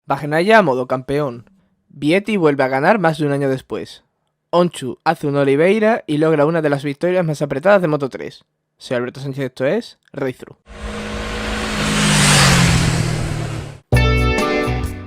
Bagnaia a modo campeón. Vietti vuelve a ganar más de un año después. Öncü hace un Oliveira y logra una de las victorias más apretadas de Moto3. Soy Alberto Sánchez, esto es Race Through.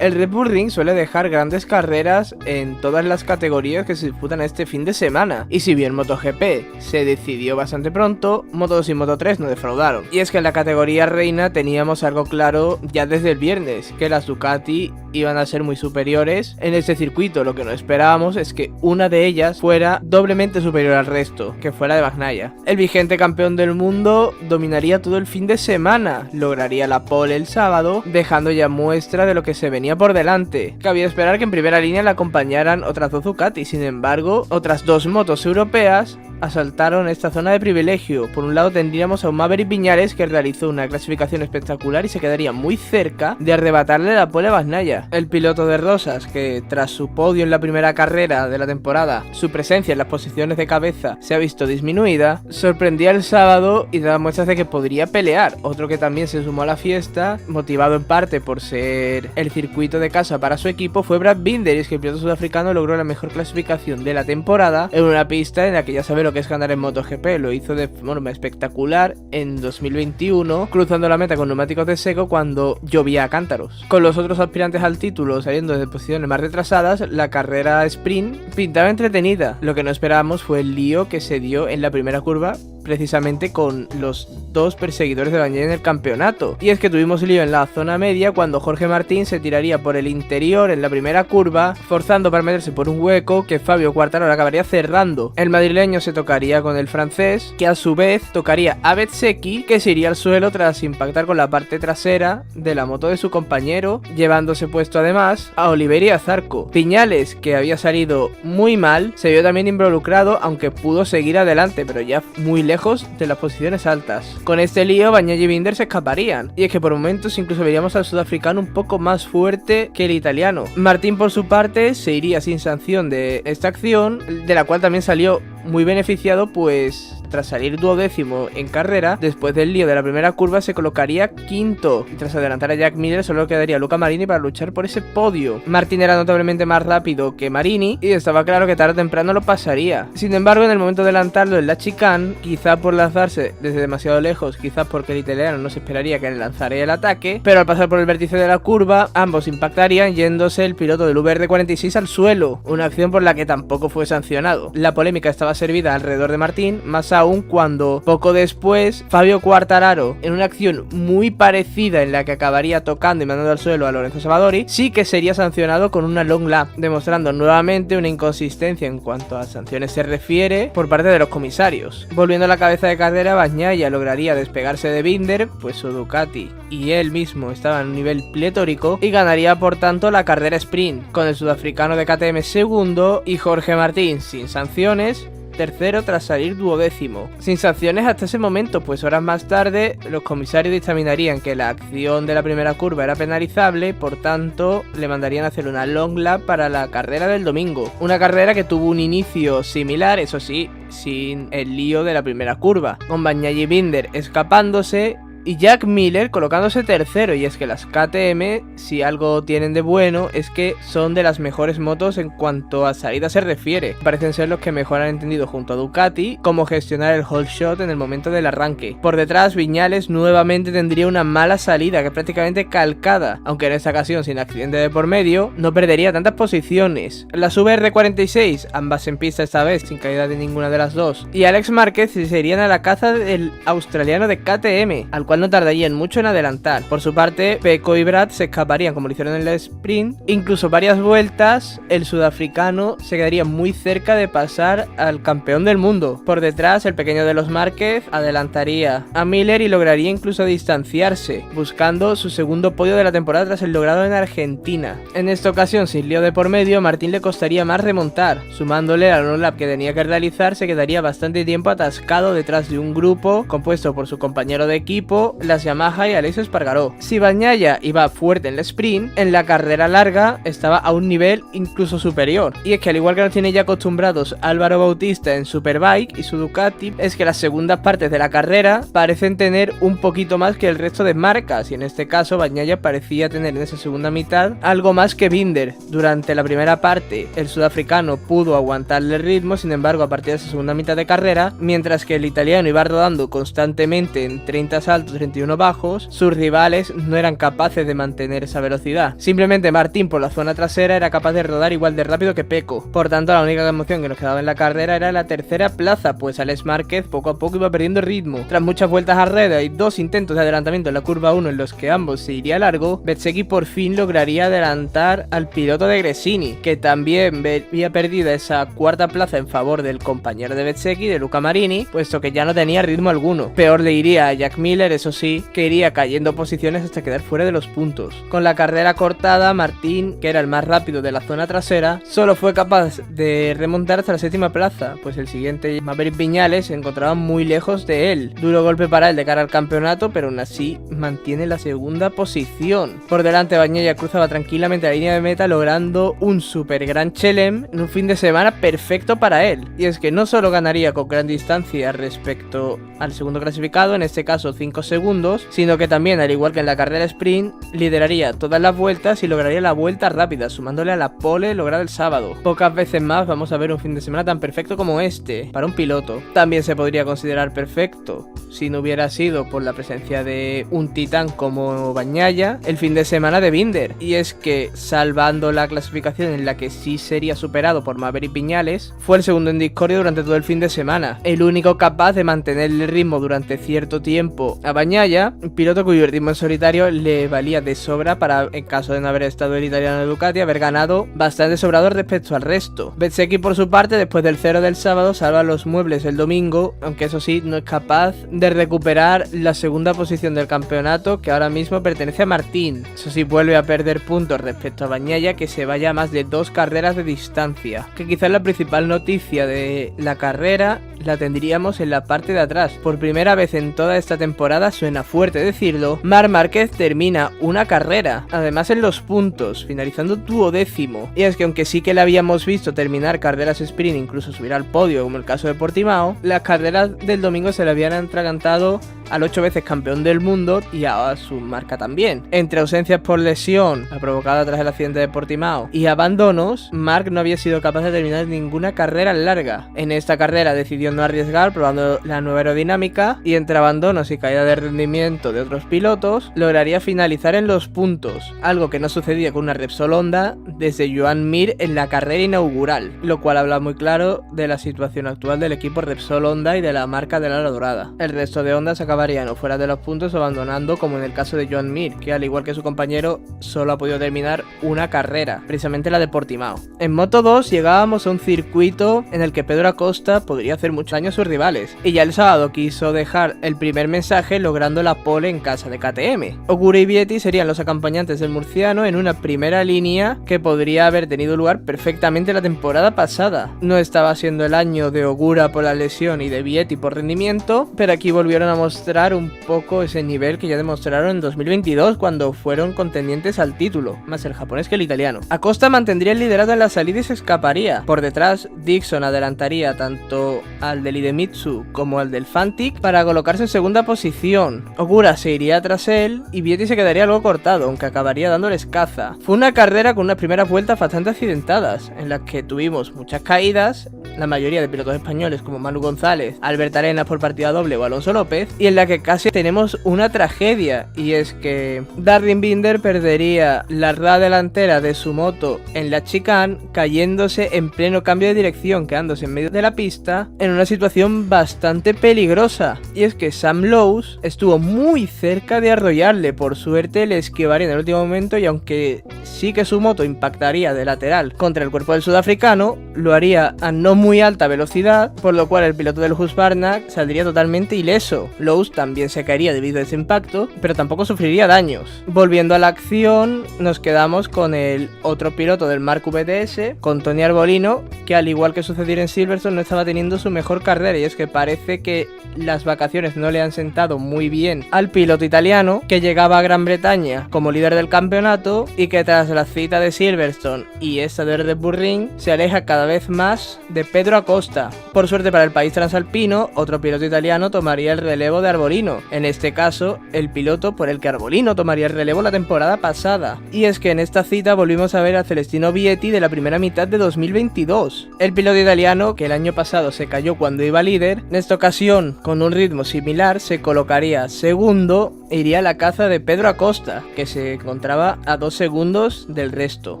El Red Bull Ring suele dejar grandes carreras en todas las categorías que se disputan este fin de semana, y si bien MotoGP se decidió bastante pronto, Moto2 y Moto3 no defraudaron. Y es que en la categoría reina teníamos algo claro ya desde el viernes, que las Ducati iban a ser muy superiores en este circuito. Lo que no esperábamos es que una de ellas fuera doblemente superior al resto, que fuera de Bagnaia. El vigente campeón del mundo dominaría todo el fin de semana, lograría la pole el sábado, dejando ya muestra de lo que se venía por delante. Cabía esperar que en primera línea la acompañaran otras dos Ducati. Sin embargo, otras dos motos europeas asaltaron esta zona de privilegio. Por un lado tendríamos a un Maverick Viñales, que realizó una clasificación espectacular y se quedaría muy cerca de arrebatarle la pole a Bagnaia. El piloto de Rosas, que tras su podio en la primera carrera de la temporada, su presencia en las posiciones de cabeza se ha visto disminuida, sorprendía el sábado y daba muestras de que podría pelear. Otro que también se sumó a la fiesta, motivado en parte por ser el circuito de casa para su equipo, fue Brad Binder, y es que el piloto sudafricano logró la mejor clasificación de la temporada en una pista en la que ya sabe lo que es ganar en MotoGP. Lo hizo de forma espectacular en 2021, cruzando la meta con neumáticos de seco cuando llovía a cántaros. Con los otros aspirantes al título saliendo desde posiciones más retrasadas, la carrera sprint pintaba entretenida. Lo que no esperábamos fue el lío que se dio en la primera curva, precisamente con los dos perseguidores de Bagnaia en el campeonato. Y es que tuvimos lío en la zona media cuando Jorge Martín se tiraría por el interior en la primera curva, forzando para meterse por un hueco que Fabio Quartararo acabaría cerrando. El madrileño se tocaría con el francés, que a su vez tocaría a Bezzecchi, que se iría al suelo tras impactar con la parte trasera de la moto de su compañero, llevándose puesto además a Oliveira y a Zarco. Viñales, que había salido muy mal, se vio también involucrado, aunque pudo seguir adelante, pero ya muy lejos de las posiciones altas. Con este lío, Bagnaia y Binder se escaparían, y es que por momentos incluso veríamos al sudafricano un poco más fuerte que el italiano. Martín, por su parte, se iría sin sanción de esta acción, de la cual también salió muy beneficiado, pues tras salir 12º en carrera, después del lío de la primera curva se colocaría quinto, y tras adelantar a Jack Miller solo quedaría Luca Marini para luchar por ese podio. Martín era notablemente más rápido que Marini y estaba claro que tarde o temprano lo pasaría. Sin embargo, en el momento de adelantarlo en la chicane, quizá por lanzarse desde demasiado lejos, quizás porque el italiano no se esperaría que le lanzara el ataque, pero al pasar por el vértice de la curva, ambos impactarían, yéndose el piloto del VR46 al suelo, una acción por la que tampoco fue sancionado. La polémica estaba servida alrededor de Martín, más aún cuando poco después Fabio Quartararo, en una acción muy parecida en la que acabaría tocando y mandando al suelo a Lorenzo Savadori, sí que sería sancionado con una long lap, demostrando nuevamente una inconsistencia en cuanto a sanciones se refiere por parte de los comisarios. Volviendo a la cabeza de carrera, Bagnaia lograría despegarse de Binder, pues su Ducati y él mismo estaban en un nivel pletórico, y ganaría por tanto la carrera sprint, con el sudafricano de KTM segundo y Jorge Martín sin sanciones tercero tras salir 12º. Sin sanciones hasta ese momento, pues horas más tarde los comisarios dictaminarían que la acción de la primera curva era penalizable, por tanto le mandarían a hacer una long lap para la carrera del domingo. Una carrera que tuvo un inicio similar, eso sí, sin el lío de la primera curva, con Bagnaia y Binder escapándose y Jack Miller colocándose tercero. Y es que las KTM, si algo tienen de bueno, es que son de las mejores motos en cuanto a salida se refiere. Parecen ser los que mejor han entendido junto a Ducati cómo gestionar el hold shot en el momento del arranque. Por detrás, Viñales nuevamente tendría una mala salida, que prácticamente calcada, aunque en esta ocasión sin accidente de por medio, no perdería tantas posiciones. Las VR46, ambas en pista esta vez, sin caída de ninguna de las dos, y Alex Márquez se irían a la caza del australiano de KTM, al cual no tardarían mucho en adelantar. Por su parte, Pecco y Brad se escaparían como lo hicieron en el sprint. Incluso varias vueltas, el sudafricano se quedaría muy cerca de pasar al campeón del mundo. Por detrás, el pequeño de los Márquez adelantaría a Miller y lograría incluso distanciarse, buscando su segundo podio de la temporada tras el logrado en Argentina. En esta ocasión, sin lío de por medio, Martín le costaría más remontar. Sumándole al long lap que tenía que realizar, se quedaría bastante tiempo atascado detrás de un grupo compuesto por su compañero de equipo, nuevo las Yamaha y Aleix Espargaró. Si Bagnaia iba fuerte en el sprint, en la carrera larga estaba a un nivel incluso superior. Y es que al igual que nos tiene ya acostumbrados Álvaro Bautista en Superbike y su Ducati, es que las segundas partes de la carrera parecen tener un poquito más que el resto de marcas, y en este caso Bagnaia parecía tener en esa segunda mitad algo más que Binder. Durante la primera parte el sudafricano pudo aguantarle el ritmo, sin embargo a partir de esa segunda mitad de carrera, mientras que el italiano iba rodando constantemente en 30 saltos, 31 bajos, sus rivales no eran capaces de mantener esa velocidad. Simplemente Martín por la zona trasera era capaz de rodar igual de rápido que Pecco. Por tanto, la única emoción que nos quedaba en la carrera era la tercera plaza, pues Alex Márquez poco a poco iba perdiendo ritmo. Tras muchas vueltas a rueda y 2 intentos de adelantamiento en la curva 1 en los que ambos se iría largo, Bezzecchi por fin lograría adelantar al piloto de Gresini, que también había perdido esa cuarta plaza en favor del compañero de Bezzecchi, de Luca Marini, puesto que ya no tenía ritmo alguno. Peor le iría a Jack Miller, eso sí, que iría cayendo posiciones hasta quedar fuera de los puntos. Con la carrera cortada, Martín, que era el más rápido de la zona trasera, solo fue capaz de remontar hasta la séptima plaza, pues el siguiente, Maverick Viñales, se encontraba muy lejos de él. Duro golpe para él de cara al campeonato, pero aún así mantiene la segunda posición. Por delante, Bagnaia cruzaba tranquilamente la línea de meta, logrando un super gran chelem en un fin de semana perfecto para él. Y es que no solo ganaría con gran distancia respecto al segundo clasificado, en este caso 5 segundos, sino que también, al igual que en la carrera sprint, lideraría todas las vueltas y lograría la vuelta rápida, sumándole a la pole lograda el sábado. Pocas veces más vamos a ver un fin de semana tan perfecto como este para un piloto. También se podría considerar perfecto si no hubiera sido por la presencia de un titán como Bagnaia el fin de semana de Binder. Y es que, salvando la clasificación en la que sí sería superado por Maverick Viñales, fue el segundo en discordia durante todo el fin de semana, el único capaz de mantener el ritmo durante cierto tiempo a Bagnaia, un piloto cuyo ritmo en solitario le valía de sobra para, en caso de no haber estado el italiano de Ducati, haber ganado bastante sobrador respecto al resto. Bezzecchi por su parte, después del 0 del sábado, salva los muebles el domingo, aunque eso sí, no es capaz de recuperar la segunda posición del campeonato, que ahora mismo pertenece a Martín. Eso sí, vuelve a perder puntos respecto a Bagnaia, que se vaya a más de 2 carreras de distancia. Que quizás la principal noticia de la carrera la tendríamos en la parte de atrás. Por primera vez en toda esta temporada, suena fuerte decirlo, Marc Márquez termina una carrera, además en los puntos, finalizando 12º. Y es que aunque sí que le habíamos visto terminar carreras sprint, incluso subir al podio, como el caso de Portimao, las carreras del domingo se le habían atragantado al 8 veces campeón del mundo y a su marca también. Entre ausencias por lesión, provocada tras el accidente de Portimao, y abandonos, Marc no había sido capaz de terminar ninguna carrera larga. En esta carrera decidió no arriesgar, probando la nueva aerodinámica, y entre abandonos y caída de rendimiento de otros pilotos, lograría finalizar en los puntos, algo que no sucedía con una Repsol Honda desde Joan Mir en la carrera inaugural, lo cual habla muy claro de la situación actual del equipo Repsol Honda y de la marca del Ala Dorada. El resto de Hondas acabarían o fuera de los puntos o abandonando, como en el caso de Joan Mir, que al igual que su compañero solo ha podido terminar una carrera, precisamente la de Portimao. En Moto 2 llegábamos a un circuito en el que Pedro Acosta podría hacer mucho daño a sus rivales, y ya el sábado quiso dejar el primer mensaje logrando la pole en casa de KTM. Ogura y Vietti serían los acompañantes del murciano en una primera línea que podría haber tenido lugar perfectamente la temporada pasada. No estaba siendo el año de Ogura por la lesión y de Vietti por rendimiento, pero aquí volvieron a mostrar un poco ese nivel que ya demostraron en 2022 cuando fueron contendientes al título, más el japonés que el italiano. Acosta mantendría el liderazgo en la salida y se escaparía. Por detrás, Dixon adelantaría tanto al del Idemitsu como al del Fantic para colocarse en segunda posición. Ogura se iría tras él y Vietti se quedaría algo cortado, aunque acabaría dándoles caza. Fue una carrera con unas primeras vueltas bastante accidentadas, en las que tuvimos muchas caídas, la mayoría de pilotos españoles como Manu González, Albert Arenas por partida doble o Alonso López, y en la que casi tenemos una tragedia, y es que Darryn Binder perdería la rueda delantera de su moto en la chicane, cayéndose en pleno cambio de dirección, quedándose en medio de la pista en una situación bastante peligrosa. Y es que Sam Lowe estuvo muy cerca de arrollarle, por suerte le esquivaría en el último momento, y aunque sí que su moto impactaría de lateral contra el cuerpo del sudafricano, lo haría a no muy alta velocidad, por lo cual el piloto del Husqvarna saldría totalmente ileso. Lowe's también se caería debido a ese impacto, pero tampoco sufriría daños. Volviendo a la acción, nos quedamos con el otro piloto del Marco VTS, con Tony Arbolino, que al igual que sucediera en Silverstone no estaba teniendo su mejor carrera, y es que parece que las vacaciones no le han sentado muy bien al piloto italiano, que llegaba a Gran Bretaña como líder del campeonato y que tras la cita de Silverstone y esta de Red Bull Ring se aleja cada vez más de Pedro Acosta. Por suerte para el país transalpino, otro piloto italiano tomaría el relevo de Arbolino, en este caso el piloto por el que Arbolino tomaría el relevo la temporada pasada. Y es que en esta cita volvimos a ver a Celestino Vietti de la primera mitad de 2022. El piloto italiano, que el año pasado se cayó cuando iba líder, en esta ocasión con un ritmo similar se colocaría segundo e iría a la caza de Pedro Acosta, que se encontraba a 2 segundos del resto.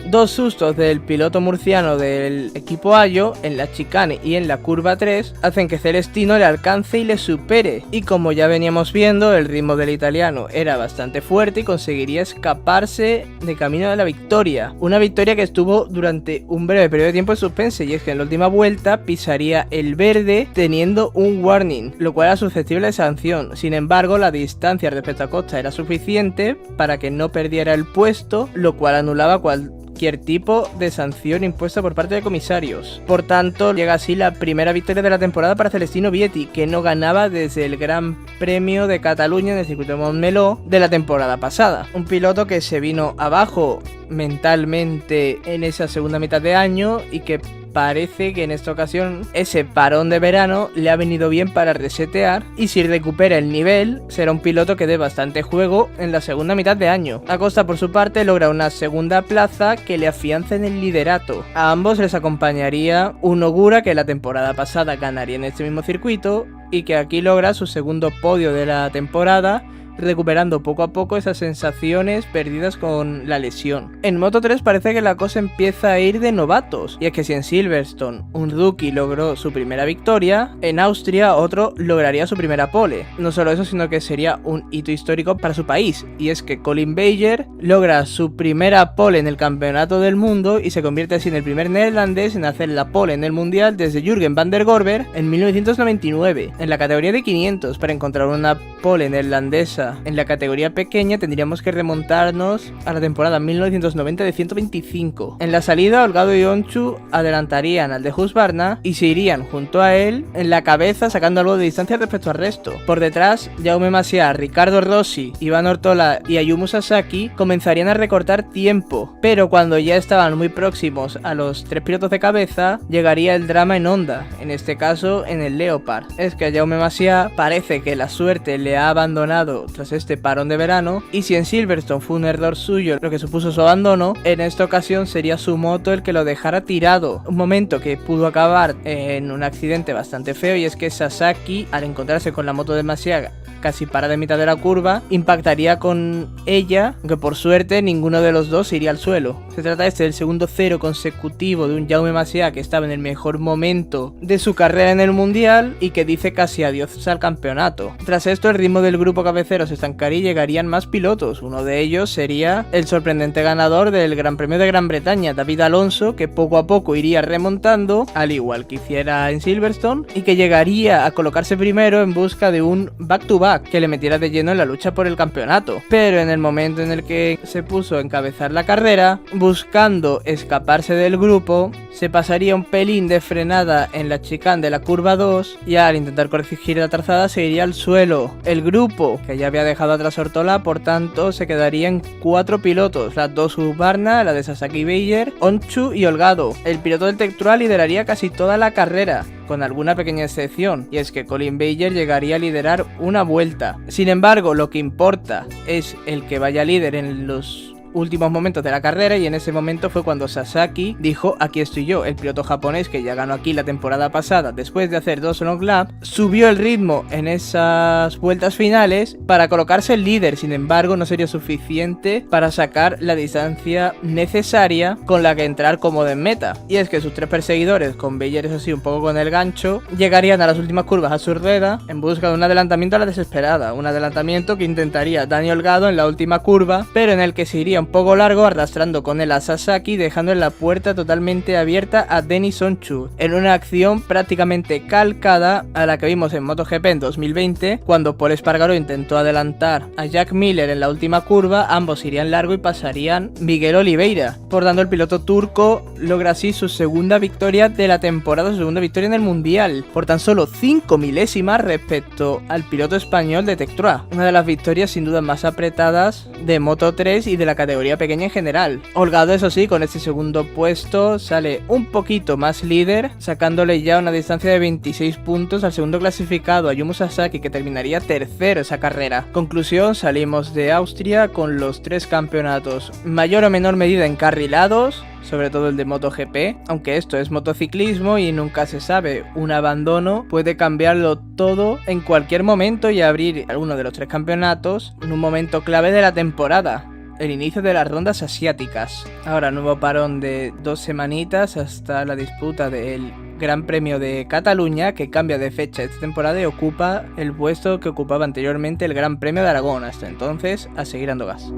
Dos sustos del piloto murciano del equipo Ayo en la chicane y en la curva 3 hacen que Celestino le alcance y le supere, y como ya veníamos viendo, el ritmo del italiano era bastante fuerte y conseguiría escaparse de camino de la victoria. Una victoria que estuvo durante un breve periodo de tiempo en suspense, y es que en la última vuelta pisaría el verde teniendo un warning, lo cual era susceptible de sanción. Sin embargo, la distancia respecto a Acosta era suficiente para que no perdiera el puesto, lo cual anulaba cualquier tipo de sanción impuesta por parte de comisarios. Por tanto, llega así la primera victoria de la temporada para Celestino Vietti, que no ganaba desde el Gran Premio de Cataluña en el circuito de Montmeló de la temporada pasada. Un piloto que se vino abajo mentalmente en esa segunda mitad de año y que parece que en esta ocasión ese parón de verano le ha venido bien para resetear, y si recupera el nivel será un piloto que dé bastante juego en la segunda mitad de año. Acosta por su parte logra una segunda plaza que le afianza en el liderato. A ambos les acompañaría un Ogura que la temporada pasada ganaría en este mismo circuito y que aquí logra su segundo podio de la temporada, recuperando poco a poco esas sensaciones perdidas con la lesión. En Moto 3 parece que la cosa empieza a ir de novatos, y es que si en Silverstone un rookie logró su primera victoria, en Austria otro lograría su primera pole. No solo eso, sino que sería un hito histórico para su país, y es que Colin Beyer logra su primera pole en el campeonato del mundo y se convierte así en el primer neerlandés en hacer la pole en el mundial desde Jürgen van der Gorber en 1999. En la categoría de 500, para encontrar una pole neerlandesa en la categoría pequeña tendríamos que remontarnos a la temporada 1990 de 125. En la salida, Holgado y Onchu adelantarían al de Husqvarna y se irían junto a él en la cabeza, sacando algo de distancia respecto al resto. Por detrás, Jaume Massiá, Ricardo Rossi, Iván Ortola y Ayumu Sasaki comenzarían a recortar tiempo, pero cuando ya estaban muy próximos a los 3 pilotos de cabeza, llegaría el drama en Honda, en este caso en el Leopard. Es que a Jaume Massiá parece que la suerte le ha abandonado tras este parón de verano, y si en Silverstone fue un error suyo lo que supuso su abandono, en esta ocasión sería su moto el que lo dejara tirado. Un momento que pudo acabar en un accidente bastante feo, y es que Sasaki, al encontrarse con la moto de Massiá casi parada en mitad de la curva, impactaría con ella, aunque por suerte ninguno de los dos iría al suelo. Se trata del segundo cero consecutivo de un Jaume Massiá que estaba en el mejor momento de su carrera en el mundial y que dice casi adiós al campeonato. Tras esto, el ritmo del grupo cabecero se estancaría y llegarían más pilotos. Uno de ellos sería el sorprendente ganador del Gran Premio de Gran Bretaña, David Alonso, que poco a poco iría remontando, al igual que hiciera en Silverstone, y que llegaría a colocarse primero en busca de un back-to-back que le metiera de lleno en la lucha por el campeonato. Pero en el momento en el que se puso a encabezar la carrera, buscando escaparse del grupo, se pasaría un pelín de frenada en la chicane de la curva 2 y al intentar corregir la trazada se iría al suelo. El grupo, que ya había dejado atrás a Ortola, por tanto se quedaría en 4 pilotos, las 2 Husqvarna, la de Sasaki Beyer, Onchu y Holgado. El piloto del Tectura lideraría casi toda la carrera, con alguna pequeña excepción, y es que Colin Beyer llegaría a liderar una vuelta. Sin embargo, lo que importa es el que vaya líder en los últimos momentos de la carrera, y en ese momento fue cuando Sasaki dijo: aquí estoy yo. El piloto japonés, que ya ganó aquí la temporada pasada después de hacer 2 long lap, subió el ritmo en esas vueltas finales para colocarse el líder. Sin embargo, no sería suficiente para sacar la distancia necesaria con la que entrar cómodo en meta, y es que sus 3 perseguidores, con Beyer eso sí un poco con el gancho, llegarían a las últimas curvas a su rueda en busca de un adelantamiento a la desesperada, un adelantamiento que intentaría Dani Holgado en la última curva, pero en el que se iría un poco largo, arrastrando con él a Sasaki, dejando en la puerta totalmente abierta a Denison Chu, en una acción prácticamente calcada a la que vimos en MotoGP en 2020, cuando Pol Espargaró intentó adelantar a Jack Miller en la última curva, ambos irían largo y pasarían Miguel Oliveira. Por tanto, el piloto turco logra así su segunda victoria de la temporada, su segunda victoria en el Mundial, por tan solo 5 milésimas respecto al piloto español de Tech3, una de las victorias sin duda más apretadas de Moto3 y de la categoría pequeña en general. Holgado, eso sí, con este segundo puesto sale un poquito más líder, sacándole ya una distancia de 26 puntos al segundo clasificado, Ayumu Sasaki, que terminaría tercero esa carrera. Conclusión, salimos de Austria con los 3 campeonatos, mayor o menor medida encarrilados, sobre todo el de MotoGP, aunque esto es motociclismo y nunca se sabe, un abandono puede cambiarlo todo en cualquier momento y abrir alguno de los 3 campeonatos en un momento clave de la temporada, el inicio de las rondas asiáticas. Ahora nuevo parón de 2 semanitas hasta la disputa del Gran Premio de Cataluña, que cambia de fecha esta temporada y ocupa el puesto que ocupaba anteriormente el Gran Premio de Aragón. Hasta entonces, a seguir dando gas.